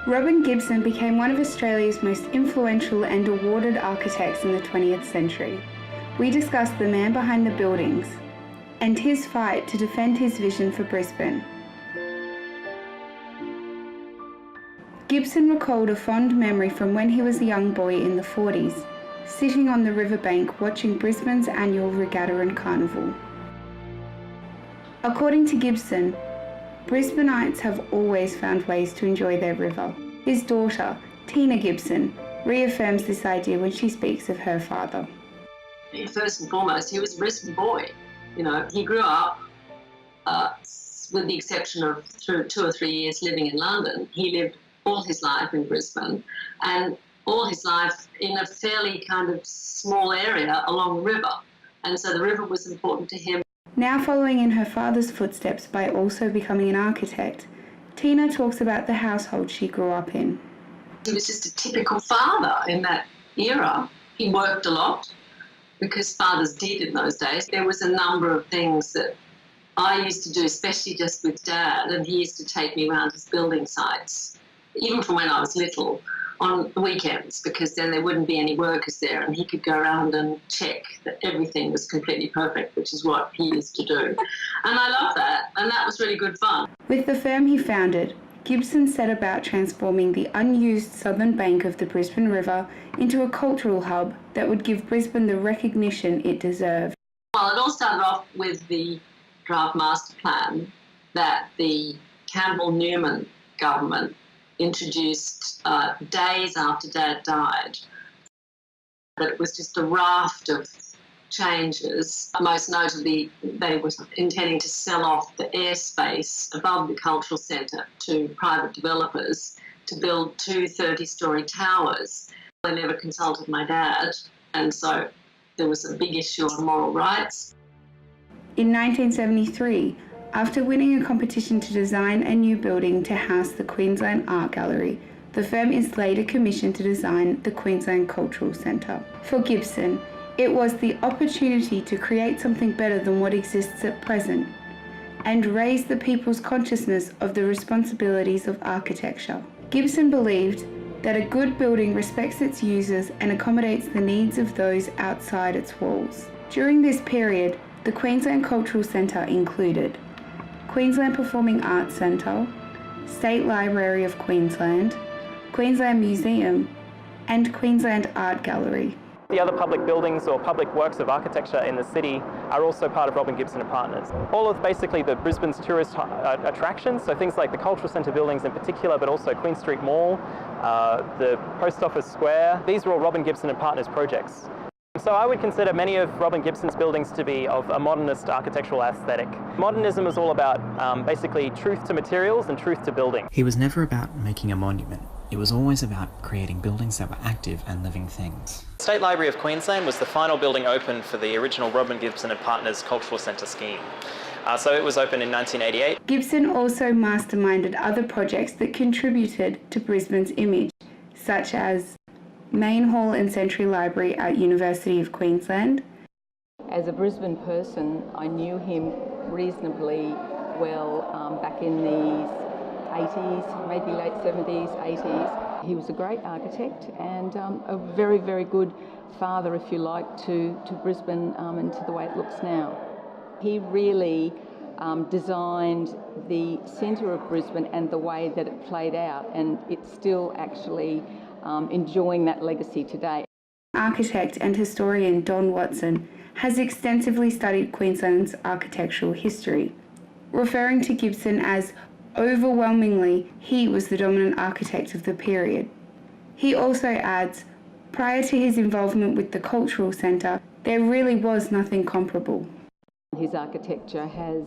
Robin Gibson became one of Australia's most influential and awarded architects in the 20th century. We discussed the man behind the buildings and his fight to defend his vision for Brisbane. Gibson recalled a fond memory from when he was a young boy in the 40s, sitting on the riverbank watching Brisbane's annual regatta and carnival. According to Gibson, Brisbaneites have always found ways to enjoy their river. His daughter, Tina Gibson, reaffirms this idea when she speaks of her father. First and foremost, he was a Brisbane boy. You know, he grew up, with the exception of 2 or 3 years living in London, he lived all his life in Brisbane and all his life in a fairly kind of small area along the river. And so the river was important to him. Now following in her father's footsteps by also becoming an architect, Tina talks about the household she grew up in. He was just a typical father in that era. He worked a lot because fathers did in those days. There was a number of things that I used to do, especially just with Dad, and he used to take me around his building sites, even from when I was little, on the weekends, because then there wouldn't be any workers there and he could go around and check that everything was completely perfect, which is what he used to do. And I love that, and that was really good fun. With the firm he founded, Gibson set about transforming the unused southern bank of the Brisbane River into a cultural hub that would give Brisbane the recognition it deserved. Well, it all started off with the draft master plan that the Campbell-Newman government introduced days after Dad died. But it was just a raft of changes. Most notably, they were intending to sell off the airspace above the cultural centre to private developers to build 2 30-storey towers. They never consulted my dad, and so there was a big issue on moral rights. In 1973, after winning a competition to design a new building to house the Queensland Art Gallery, the firm is later commissioned to design the Queensland Cultural Centre. For Gibson, it was the opportunity to create something better than what exists at present and raise the people's consciousness of the responsibilities of architecture. Gibson believed that a good building respects its users and accommodates the needs of those outside its walls. During this period, the Queensland Cultural Centre included Queensland Performing Arts Centre, State Library of Queensland, Queensland Museum, and Queensland Art Gallery. The other public buildings or public works of architecture in the city are also part of Robin Gibson and Partners. All of basically the Brisbane's tourist attractions, so things like the Cultural Centre buildings in particular, but also Queen Street Mall, the Post Office Square, these are all Robin Gibson and Partners projects. So I would consider many of Robin Gibson's buildings to be of a modernist architectural aesthetic. Modernism is all about basically truth to materials and truth to building. He was never about making a monument. It was always about creating buildings that were active and living things. The State Library of Queensland was the final building open for the original Robin Gibson and Partners Cultural Centre scheme. So it was opened in 1988. Gibson also masterminded other projects that contributed to Brisbane's image, such as Main Hall and Century Library at University of Queensland. As a Brisbane person, I knew him reasonably well back in the 80s, maybe late 70s, 80s. He was a great architect and a very, very good father, if you like, to Brisbane and to the way it looks now. He really designed the centre of Brisbane and the way that it played out, and it's still actually enjoying that legacy today. Architect and historian Don Watson has extensively studied Queensland's architectural history, referring to Gibson as overwhelmingly he was the dominant architect of the period. He also adds, prior to his involvement with the Cultural Centre, there really was nothing comparable. His architecture has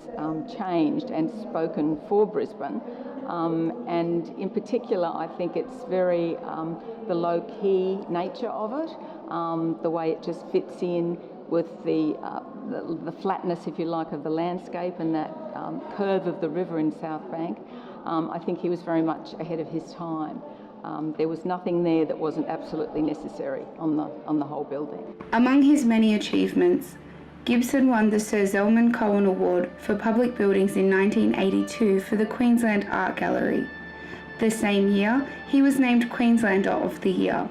changed and spoken for Brisbane, and in particular I think it's very the low-key nature of it, the way it just fits in with the flatness, if you like, of the landscape and that curve of the river in South Bank. I think he was very much ahead of his time. There was nothing there that wasn't absolutely necessary on the whole building. Among his many achievements, Gibson won the Sir Zelman Cohen Award for Public Buildings in 1982 for the Queensland Art Gallery. The same year, he was named Queenslander of the Year.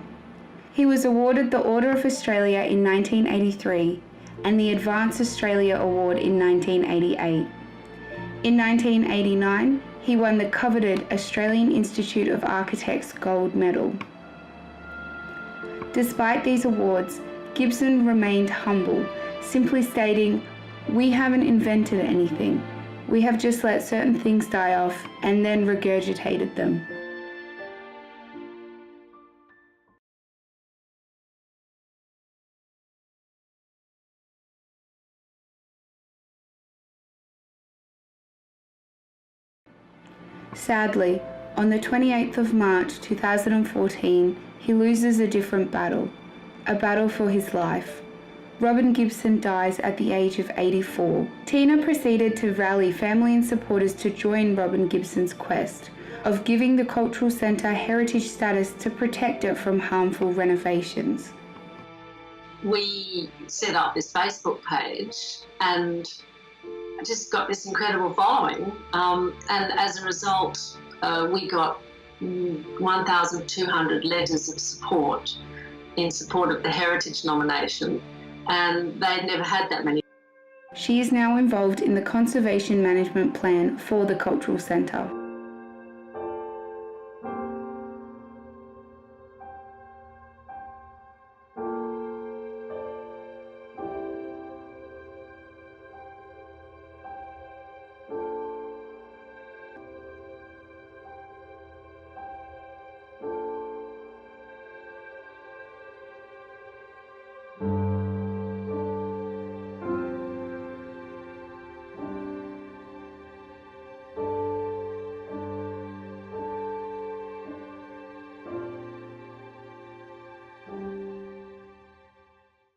He was awarded the Order of Australia in 1983 and the Advance Australia Award in 1988. In 1989, he won the coveted Australian Institute of Architects Gold Medal. Despite these awards, Gibson remained humble, simply stating, "We haven't invented anything. We have just let certain things die off and then regurgitated them." Sadly, on the 28th of March 2014, he loses a different battle, a battle for his life. Robin Gibson dies at the age of 84. Tina proceeded to rally family and supporters to join Robin Gibson's quest of giving the Cultural Centre heritage status to protect it from harmful renovations. We set up this Facebook page and just got this incredible following, and as a result we got 1,200 letters of support in support of the heritage nomination, and they'd never had that many. She is now involved in the conservation management plan for the Cultural Centre.